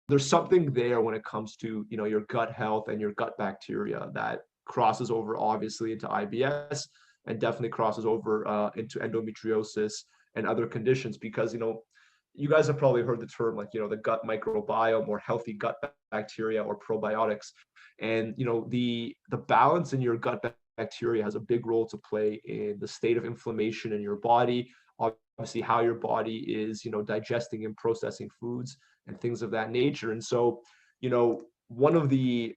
there's something there when it comes to, your gut health and your gut bacteria that crosses over obviously into IBS and definitely crosses over into endometriosis and other conditions because, you guys have probably heard the term like, the gut microbiome or healthy gut bacteria or probiotics. And, the balance in your gut bacteria has a big role to play in the state of inflammation in your body, obviously how your body is, digesting and processing foods and things of that nature. And so, you know, one of the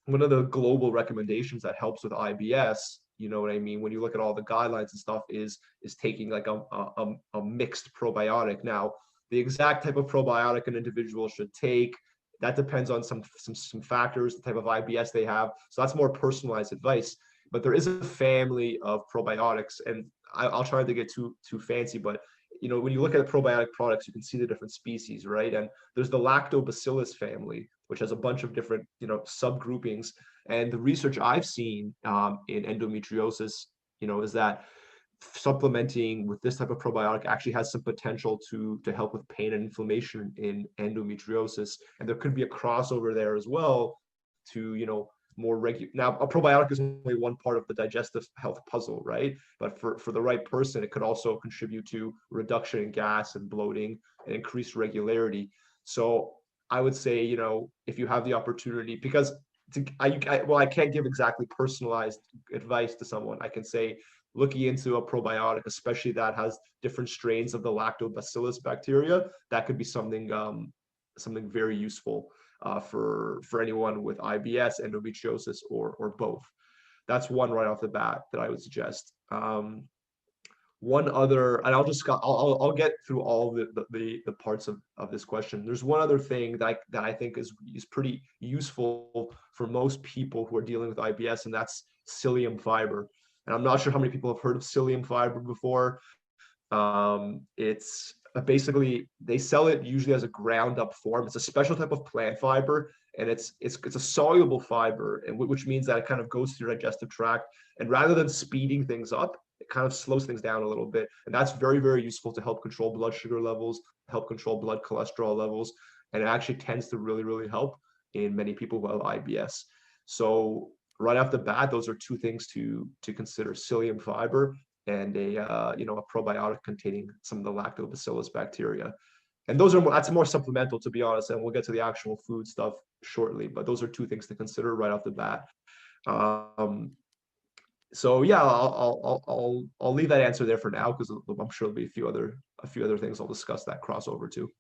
one of the global recommendations that helps with IBS, you know what I mean, when you look at all the guidelines and stuff, is taking like a mixed probiotic. Now, the exact type of probiotic an individual should take, that depends on some factors, the type of IBS they have. So that's more personalized advice. But there is a family of probiotics, and I'll try not to get too fancy, but when you look at probiotic products, you can see the different species, right? And there's the lactobacillus family, which has a bunch of different, subgroupings. And the research I've seen in endometriosis, is that supplementing with this type of probiotic actually has some potential to help with pain and inflammation in endometriosis. And there could be a crossover there as well to, more regular. Now, a probiotic is only one part of the digestive health puzzle, right? But for the right person, it could also contribute to reduction in gas and bloating and increased regularity. So I would say, if you have the opportunity, because I can't give exactly personalized advice to someone. I can say looking into a probiotic, especially that has different strains of the lactobacillus bacteria, that could be something very useful for anyone with IBS, endometriosis, or both. That's one right off the bat that I would suggest. One other, and I'll get through all the parts of this question. There's one other thing that I think is pretty useful for most people who are dealing with IBS, and that's psyllium fiber. And I'm not sure how many people have heard of psyllium fiber before. It's basically, they sell it usually as a ground up form. It's a special type of plant fiber, and it's a soluble fiber, and which means that it kind of goes through your digestive tract. And rather than speeding things up, it kind of slows things down a little bit. And that's very, very useful to help control blood sugar levels, help control blood cholesterol levels. And it actually tends to really, really help in many people who have IBS. So right off the bat, those are two things to consider: psyllium fiber and a probiotic containing some of the lactobacillus bacteria. And that's more supplemental, to be honest. And we'll get to the actual food stuff shortly. But those are two things to consider right off the bat. So yeah, I'll leave that answer there for now because I'm sure there'll be a few other things I'll discuss that crossover too.